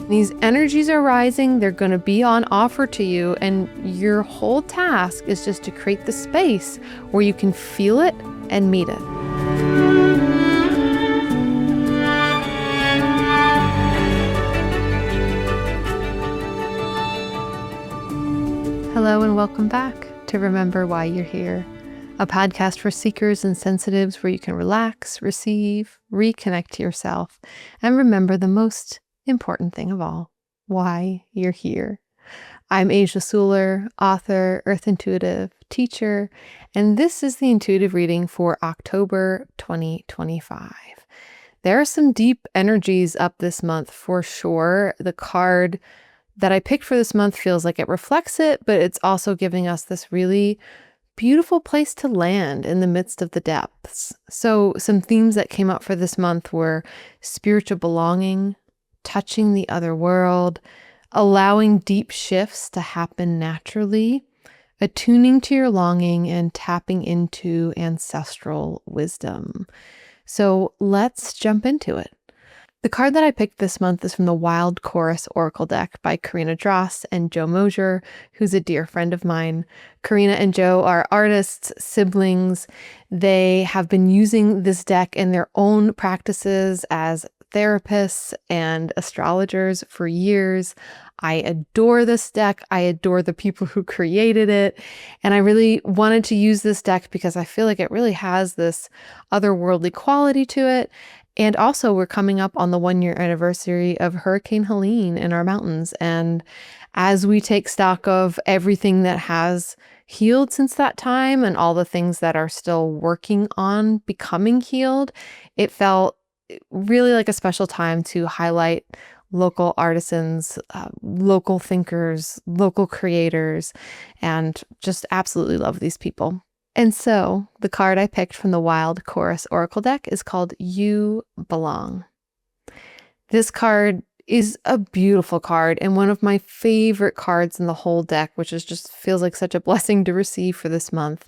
These energies are rising, they're going to be on offer to you, and your whole task is just to create the space where you can feel it and meet it. Hello and welcome back to Remember Why You're Here, a podcast for seekers and sensitives where you can relax, receive, reconnect to yourself, and remember the most important thing of all, why you're here. I'm Asia Suler, author, earth intuitive, teacher, and this is the intuitive reading for October 2025. There are some deep energies up this month for sure. The card that I picked for this month feels like it reflects it, but it's also giving us this really beautiful place to land in the midst of the depths. So some themes that came up for this month were spiritual belonging, touching the other world, allowing deep shifts to happen naturally, attuning to your longing, and tapping into ancestral wisdom. So let's jump into it. The card that I picked this month is from the Wild Chorus Oracle deck by Karina Dross and Joe Mosier, who's a dear friend of mine. Karina and Joe are artists, siblings. They have been using this deck in their own practices as therapists and astrologers for years. I adore this deck. I adore the people who created it. And I really wanted to use this deck because I feel like it really has this otherworldly quality to it. And also, we're coming up on the 1-year anniversary of Hurricane Helene in our mountains. And as we take stock of everything that has healed since that time and all the things that are still working on becoming healed, it felt really like a special time to highlight local artisans, local thinkers, local creators, and just absolutely love these people. And so the card I picked from the Wild Chorus Oracle deck is called You Belong. This card is a beautiful card and one of my favorite cards in the whole deck, which is just feels like such a blessing to receive for this month.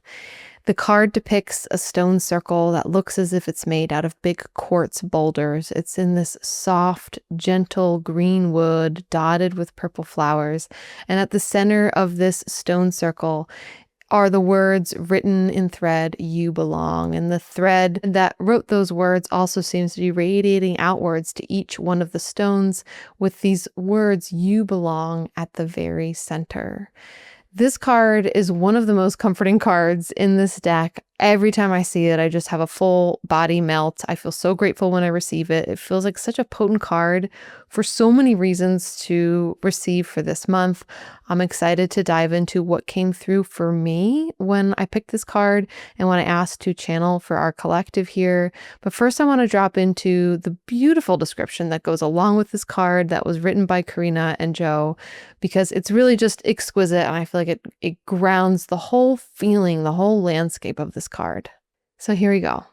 The card depicts a stone circle that looks as if it's made out of big quartz boulders. It's in this soft, gentle green wood dotted with purple flowers. And at the center of this stone circle are the words written in thread, "You belong." And the thread that wrote those words also seems to be radiating outwards to each one of the stones with these words, "You belong," at the very center. This card is one of the most comforting cards in this deck. Every time I see it, I just have a full body melt. I feel so grateful when I receive it. It feels like such a potent card for so many reasons to receive for this month. I'm excited to dive into what came through for me when I picked this card and when I asked to channel for our collective here. But first, I want to drop into the beautiful description that goes along with this card that was written by Karina and Joe, because it's really just exquisite. And I feel like it grounds the whole feeling, the whole landscape of this card. So here we go.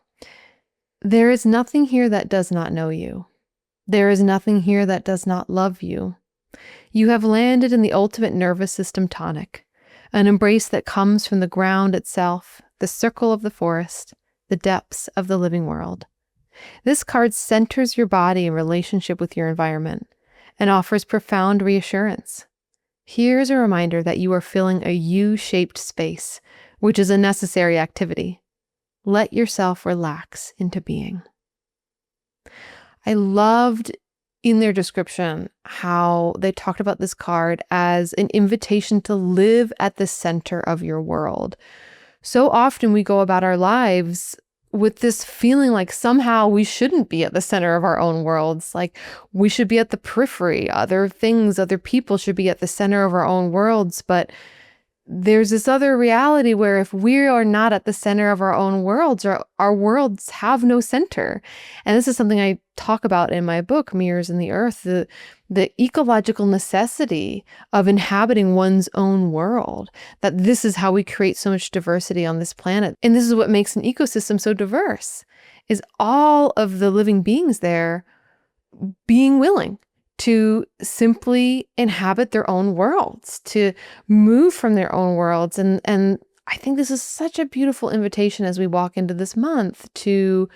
There is nothing here that does not know you. There is nothing here that does not love you. You have landed in the ultimate nervous system tonic, an embrace that comes from the ground itself, the circle of the forest, the depths of the living world. This card centers your body in relationship with your environment and offers profound reassurance. Here's a reminder that you are filling a U-shaped space, which is a necessary activity. Let yourself relax into being. I loved in their description how they talked about this card as an invitation to live at the center of your world. So often we go about our lives with this feeling like somehow we shouldn't be at the center of our own worlds. Like we should be at the periphery. Other things, other people should be at the center of our own worlds. But there's this other reality where if we are not at the center of our own worlds, our worlds have no center. And this is something I talk about in my book, Mirrors in the Earth, the ecological necessity of inhabiting one's own world, that this is how we create so much diversity on this planet. And this is what makes an ecosystem so diverse, is all of the living beings there being willing to simply inhabit their own worlds, to move from their own worlds. And I think this is such a beautiful invitation as we walk into this month to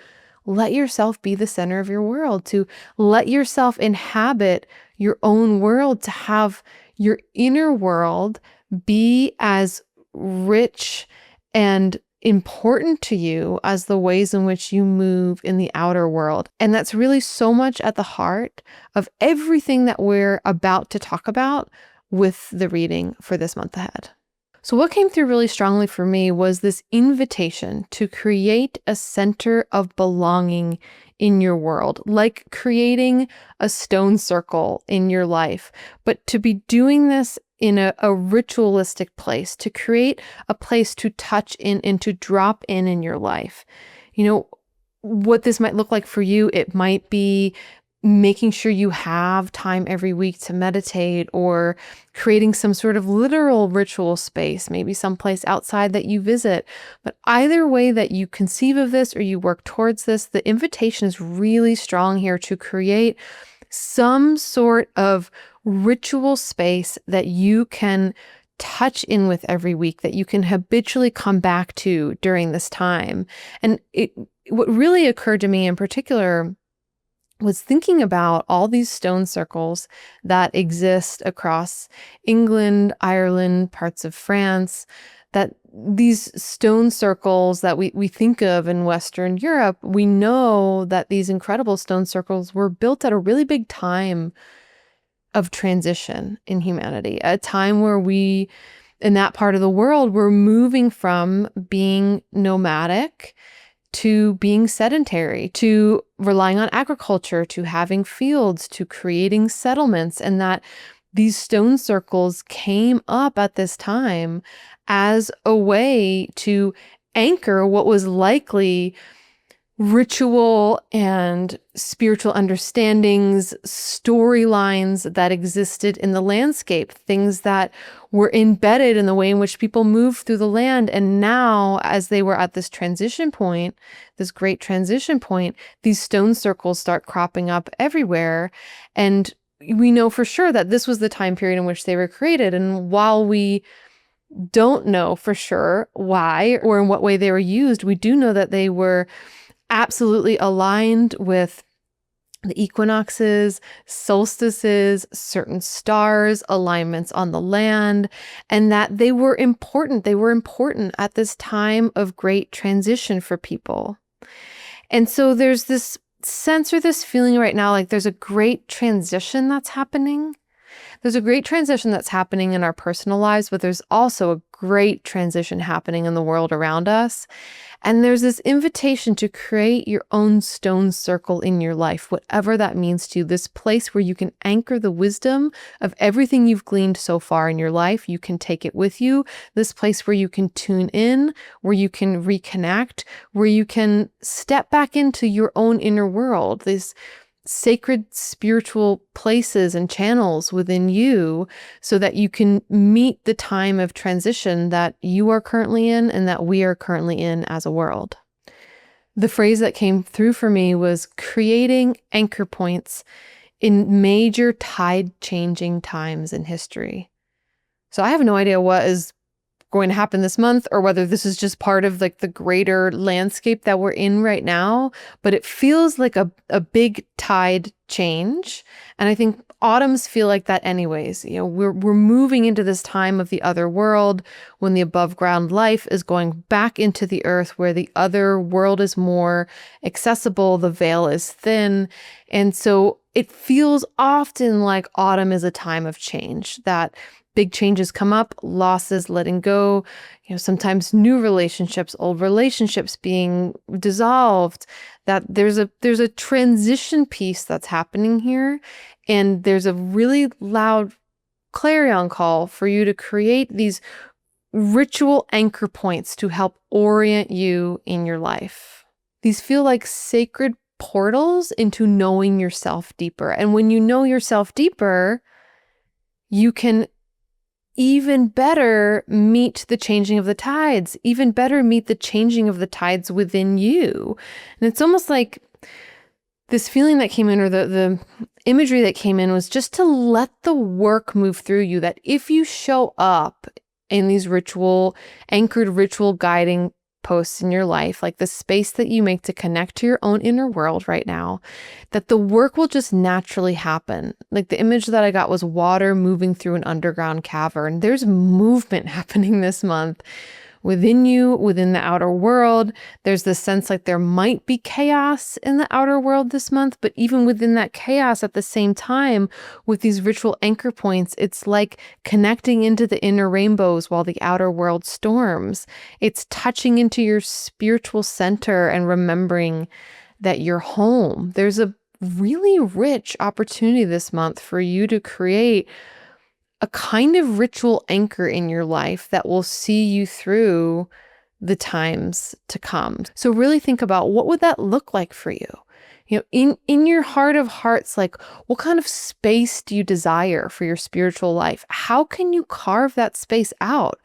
let yourself be the center of your world, to let yourself inhabit your own world, to have your inner world be as rich and important to you as the ways in which you move in the outer world. And that's really so much at the heart of everything that we're about to talk about with the reading for this month ahead. So what came through really strongly for me was this invitation to create a center of belonging in your world, like creating a stone circle in your life, but to be doing this in a ritualistic place, to create a place to touch in and to drop in your life. You know, what this might look like for you, it might be making sure you have time every week to meditate, or creating some sort of literal ritual space, maybe someplace outside that you visit. But either way that you conceive of this or you work towards this, the invitation is really strong here to create some sort of ritual space that you can touch in with every week, that you can habitually come back to during this time. And what really occurred to me in particular was thinking about all these stone circles that exist across England, Ireland, parts of France, that these stone circles that we think of in Western Europe, we know that these incredible stone circles were built at a really big time of transition in humanity, a time where we, in that part of the world, were moving from being nomadic to being sedentary, to relying on agriculture, to having fields, to creating settlements, and that these stone circles came up at this time as a way to anchor what was likely ritual and spiritual understandings, storylines that existed in the landscape, things that were embedded in the way in which people moved through the land. And now, as they were at this transition point, this great transition point, these stone circles start cropping up everywhere. And we know for sure that this was the time period in which they were created. And while we don't know for sure why or in what way they were used, we do know that they were absolutely aligned with the equinoxes, solstices, certain stars, alignments on the land, and that they were important. They were important at this time of great transition for people. And so there's this sense or this feeling right now, like there's a great transition that's happening. There's a great transition that's happening in our personal lives, but there's also a great transition happening in the world around us. And there's this invitation to create your own stone circle in your life, whatever that means to you, this place where you can anchor the wisdom of everything you've gleaned so far in your life. You can take it with you, this place where you can tune in, where you can reconnect, where you can step back into your own inner world, these sacred spiritual places and channels within you, so that you can meet the time of transition that you are currently in and that we are currently in as a world. The phrase that came through for me was creating anchor points in major tide changing times in history. So I have no idea what is going to happen this month, or whether this is just part of like the greater landscape that we're in right now, but it feels like a big tide change. And I think autumns feel like that anyways. You know, we're moving into this time of the other world, when the above ground life is going back into the earth, where the other world is more accessible, the veil is thin. And so it feels often like autumn is a time of change, that big changes come up, losses, letting go, sometimes new relationships, old relationships being dissolved, that there's a transition piece that's happening here. And there's a really loud clarion call for you to create these ritual anchor points to help orient you in your life. These feel like sacred portals into knowing yourself deeper. And when you know yourself deeper, you can even better meet the changing of the tides, even better meet the changing of the tides within you. And it's almost like this feeling that came in, or the imagery that came in, was just to let the work move through you, that if you show up in these anchored ritual guiding posts in your life, like the space that you make to connect to your own inner world right now, that the work will just naturally happen. Like the image that I got was water moving through an underground cavern. There's movement happening this month within you, within the outer world. There's this sense like there might be chaos in the outer world this month, but even within that chaos at the same time, with these ritual anchor points, it's like connecting into the inner rainbows while the outer world storms. It's touching into your spiritual center and remembering that you're home. There's a really rich opportunity this month for you to create a kind of ritual anchor in your life that will see you through the times to come. So really think about, what would that look like for you? You know, in your heart of hearts, like, what kind of space do you desire for your spiritual life? How can you carve that space out?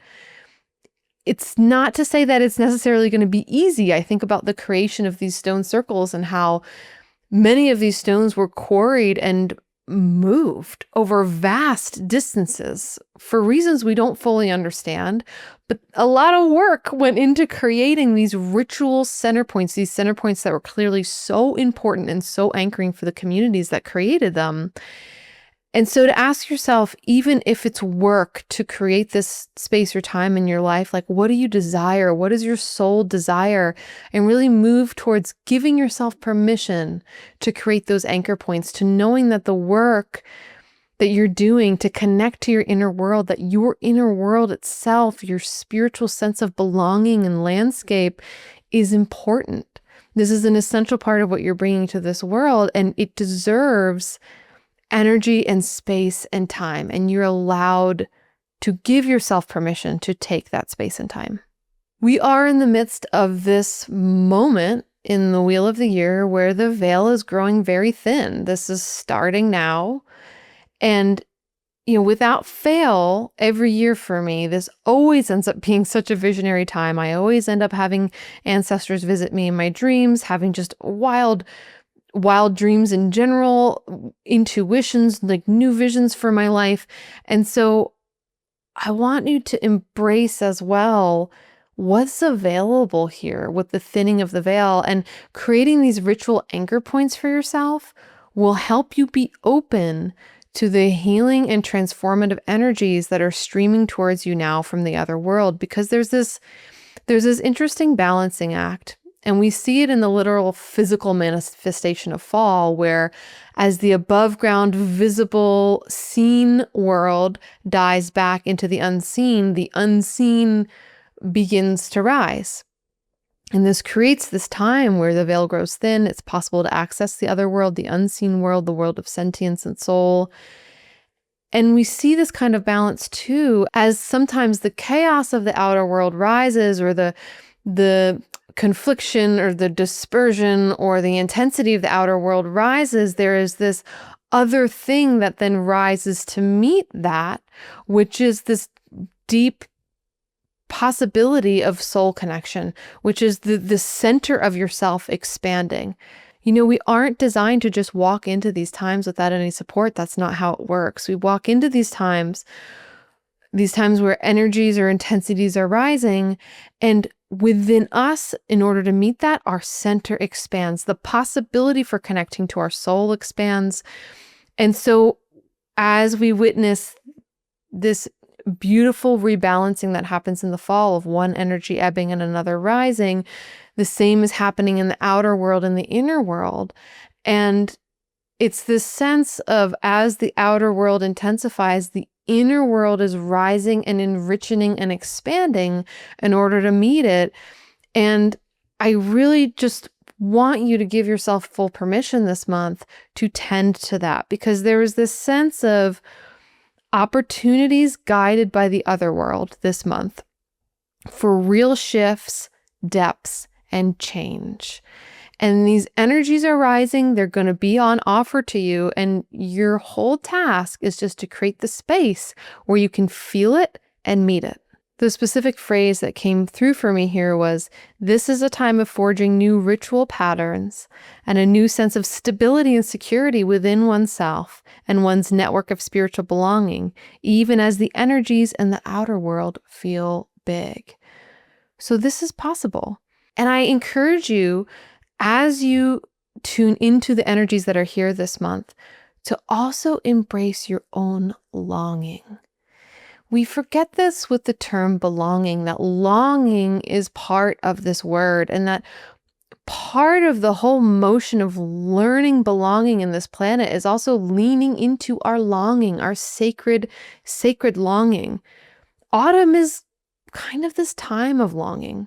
It's not to say that it's necessarily going to be easy. I think about the creation of these stone circles and how many of these stones were quarried and moved over vast distances for reasons we don't fully understand. But a lot of work went into creating these ritual center points, these center points that were clearly so important and so anchoring for the communities that created them. And so to ask yourself, even if it's work to create this space or time in your life, like, what do you desire? What does your soul desire? And really move towards giving yourself permission to create those anchor points, to knowing that the work that you're doing to connect to your inner world, that your inner world itself, your spiritual sense of belonging and landscape is important. This is an essential part of what you're bringing to this world, and it deserves energy and space and time, and you're allowed to give yourself permission to take that space and time. We are in the midst of this moment in the wheel of the year where the veil is growing very thin. This is starting now. And, you know, without fail, every year for me, this always ends up being such a visionary time. I always end up having ancestors visit me in my dreams, having just wild dreams in general, intuitions, like new visions for my life. And so I want you to embrace as well what's available here with the thinning of the veil, and creating these ritual anchor points for yourself will help you be open to the healing and transformative energies that are streaming towards you now from the other world, because there's this interesting balancing act. And we see it in the literal physical manifestation of fall, where as the above ground visible seen world dies back into the unseen begins to rise. And this creates this time where the veil grows thin. It's possible to access the other world, the unseen world, the world of sentience and soul. And we see this kind of balance too, as sometimes the chaos of the outer world rises, or the confliction or the dispersion or the intensity of the outer world rises. There is this other thing that then rises to meet that, which is this deep possibility of soul connection, which is the center of yourself expanding. You know, we aren't designed to just walk into these times without any support. That's not how it works. We walk into these times where energies or intensities are rising, and within us, in order to meet that, our center expands. The possibility for connecting to our soul expands. And so as we witness this beautiful rebalancing that happens in the fall of one energy ebbing and another rising, the same is happening in the outer world and the inner world. And it's this sense of, as the outer world intensifies, the inner world is rising and enriching and expanding in order to meet it. And I really just want you to give yourself full permission this month to tend to that, because there is this sense of opportunities guided by the other world this month for real shifts, depths, and change. And these energies are rising. They're going to be on offer to you. And your whole task is just to create the space where you can feel it and meet it. The specific phrase that came through for me here was, this is a time of forging new ritual patterns and a new sense of stability and security within oneself and one's network of spiritual belonging, even as the energies in the outer world feel big. So this is possible. And I encourage you, as you tune into the energies that are here this month, to also embrace your own longing. We forget this with the term belonging, that longing is part of this word, and that part of the whole motion of learning belonging in this planet is also leaning into our longing, our sacred longing. Autumn is kind of this time of longing.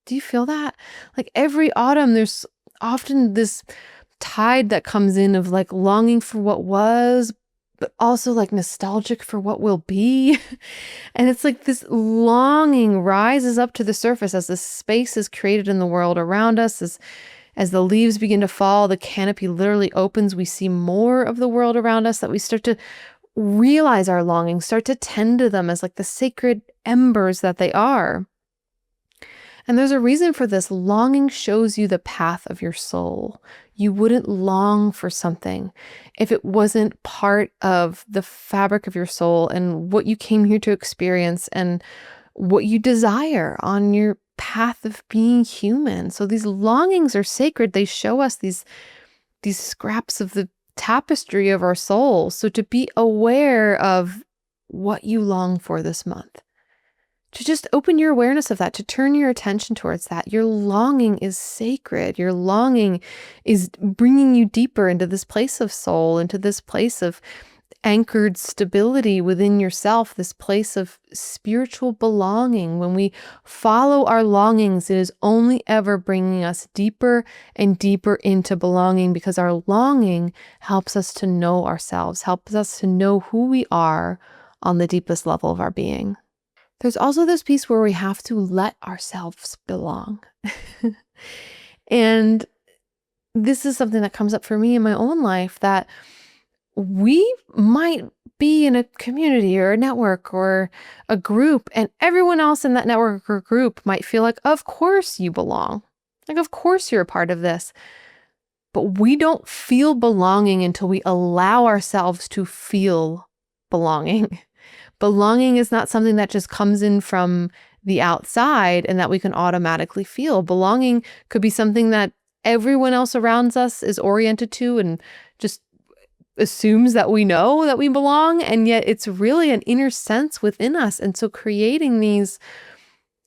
Do you feel that? Like every autumn, there's often this tide that comes in of like longing for what was, but also like nostalgic for what will be. And it's like this longing rises up to the surface as the space is created in the world around us. As the leaves begin to fall, the canopy literally opens. We see more of the world around us, that we start to realize our longings, start to tend to them as like the sacred embers that they are. And there's a reason for this. Longing shows you the path of your soul. You wouldn't long for something if it wasn't part of the fabric of your soul and what you came here to experience and what you desire on your path of being human. So these longings are sacred. They show us these scraps of the tapestry of our soul. So to be aware of what you long for this month, to just open your awareness of that, to turn your attention towards that. Your longing is sacred. Your longing is bringing you deeper into this place of soul, into this place of anchored stability within yourself, this place of spiritual belonging. When we follow our longings, it is only ever bringing us deeper and deeper into belonging, because our longing helps us to know ourselves, helps us to know who we are on the deepest level of our being. There's also this piece where we have to let ourselves belong. And this is something that comes up for me in my own life, that we might be in a community or a network or a group, and everyone else in that network or group might feel like, of course you belong. Like, of course you're a part of this. But we don't feel belonging until we allow ourselves to feel belonging. Belonging is not something that just comes in from the outside and that we can automatically feel. Belonging could be something that everyone else around us is oriented to and just assumes that we know that we belong. And yet it's really an inner sense within us. And so creating these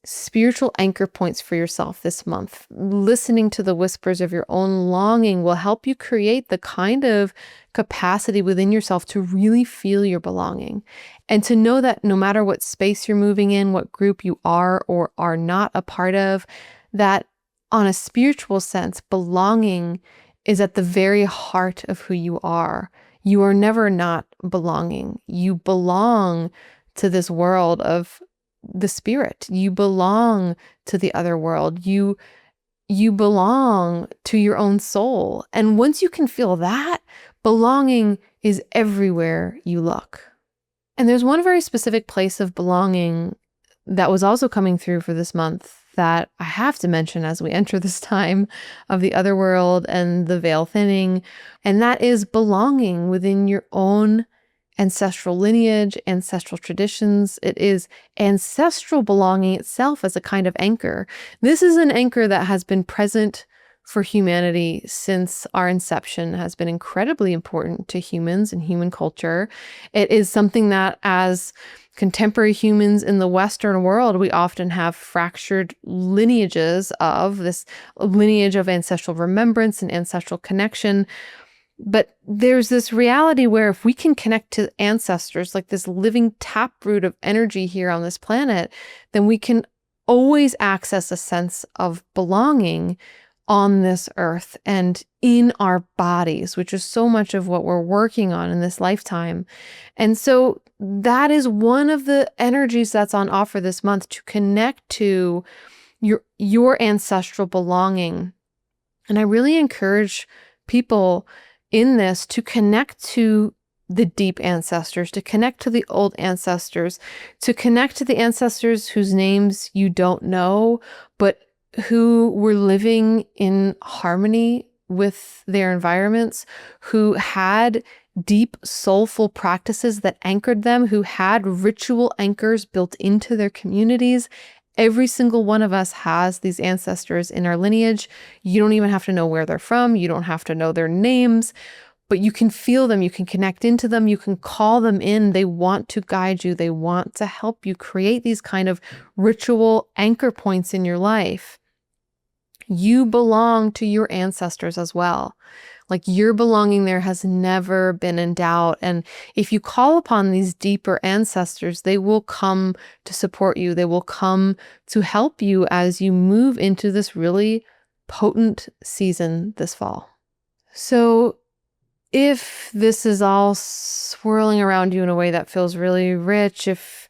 spiritual anchor points for yourself this month, listening to the whispers of your own longing, will help you create the kind of capacity within yourself to really feel your belonging, and to know that no matter what space you're moving in, what group you are or are not a part of, that on a spiritual sense, belonging is at the very heart of who you are. You are never not belonging. You belong to this world of the spirit. You belong to the other world. You belong to your own soul. And once you can feel that, belonging is everywhere you look. And there's one very specific place of belonging that was also coming through for this month that I have to mention as we enter this time of the Otherworld and the veil thinning. And that is belonging within your own ancestral lineage, ancestral traditions. It is ancestral belonging itself as a kind of anchor. This is an anchor that has been present for humanity since our inception, has been incredibly important to humans and human culture. It is something that, as contemporary humans in the Western world, we often have fractured lineages of, this lineage of ancestral remembrance and ancestral connection. But there's this reality where if we can connect to ancestors, like this living taproot of energy here on this planet, then we can always access a sense of belonging on this earth and in our bodies, which is so much of what we're working on in this lifetime. And so that is one of the energies that's on offer this month, to connect to your ancestral belonging. And I really encourage people in this to connect to the deep ancestors, to connect to the old ancestors, to connect to the ancestors whose names you don't know, but who were living in harmony with their environments, who had deep soulful practices that anchored them, who had ritual anchors built into their communities, Every single one of us has these ancestors in our lineage. You don't even have to know where they're from. You don't have to know their names, but you can feel them. You can connect into them. You can call them in. They want to guide you. They want to help you create these kind of ritual anchor points in your life. You belong to your ancestors as well. Like, your belonging there has never been in doubt. And if you call upon these deeper ancestors, they will come to support you. They will come to help you as you move into this really potent season this fall. So if this is all swirling around you in a way that feels really rich, if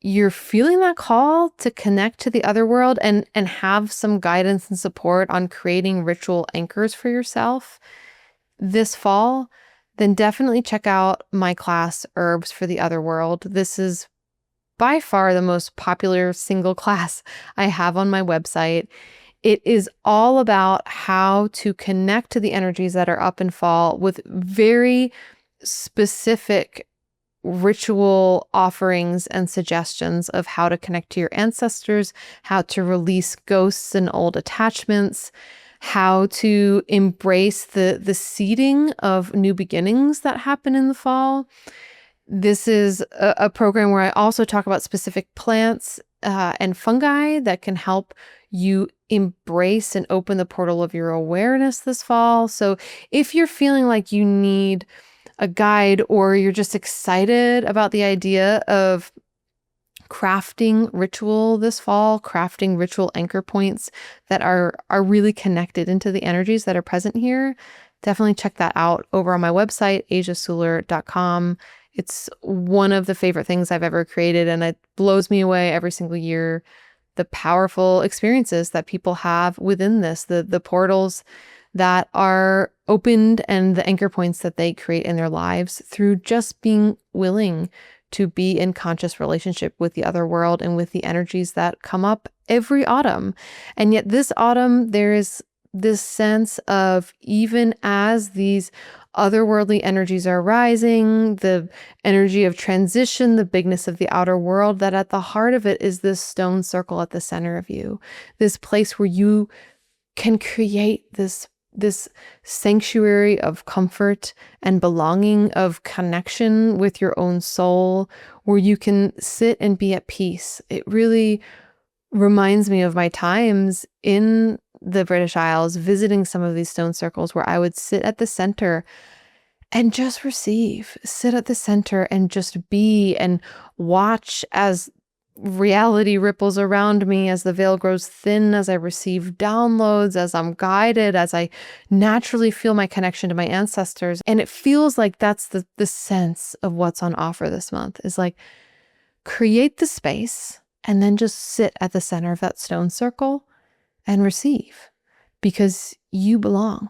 you're feeling that call to connect to the other world and have some guidance and support on creating ritual anchors for yourself this fall, then definitely check out my class, Herbs for the Otherworld. This is by far the most popular single class I have on my website. It is all about how to connect to the energies that are up in fall with very specific ritual offerings and suggestions of how to connect to your ancestors, how to release ghosts and old attachments, how to embrace the seeding of new beginnings that happen in the fall. This is a program where I also talk about specific plants and fungi that can help you embrace and open the portal of your awareness this fall. So if you're feeling like you need a guide, or you're just excited about the idea of crafting ritual this fall, crafting ritual anchor points that are really connected into the energies that are present here, definitely check that out over on my website, asiasuler.com. It's one of the favorite things I've ever created, and it blows me away every single year, the powerful experiences that people have within this, the portals that are opened and the anchor points that they create in their lives through just being willing to be in conscious relationship with the other world and with the energies that come up every autumn. And yet this autumn, there is this sense of, even as these otherworldly energies are rising, the energy of transition, the bigness of the outer world, that at the heart of it is this stone circle at the center of you, this place where you can create this sanctuary of comfort and belonging, of connection with your own soul, where you can sit and be at peace. It really reminds me of my times in the British Isles, visiting some of these stone circles where I would sit at the center and just receive, sit at the center and just be, and watch as reality ripples around me, as the veil grows thin, as I receive downloads, as I'm guided, as I naturally feel my connection to my ancestors. And it feels like that's the sense of what's on offer this month, is like, create the space and then just sit at the center of that stone circle and receive, because you belong.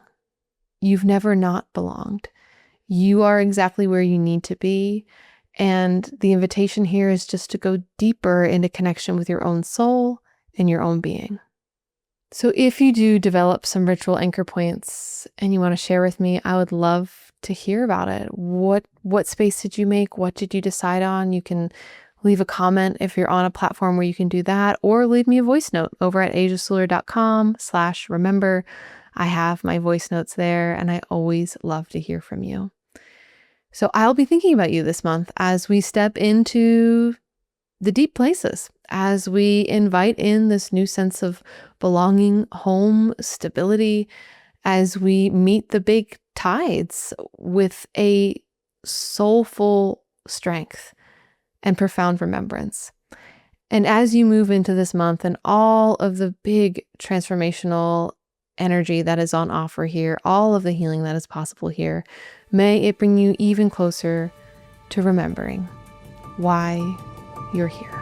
You've never not belonged. You are exactly where you need to be. And the invitation here is just to go deeper into connection with your own soul and your own being. So if you do develop some ritual anchor points and you want to share with me, I would love to hear about it. What space did you make? What did you decide on? You can leave a comment if you're on a platform where you can do that, or leave me a voice note over at asiasuler.com/remember. I have my voice notes there, and I always love to hear from you. So I'll be thinking about you this month as we step into the deep places, as we invite in this new sense of belonging, home, stability, as we meet the big tides with a soulful strength and profound remembrance. And as you move into this month and all of the big transformational energy that is on offer here, all of the healing that is possible here, may it bring you even closer to remembering why you're here.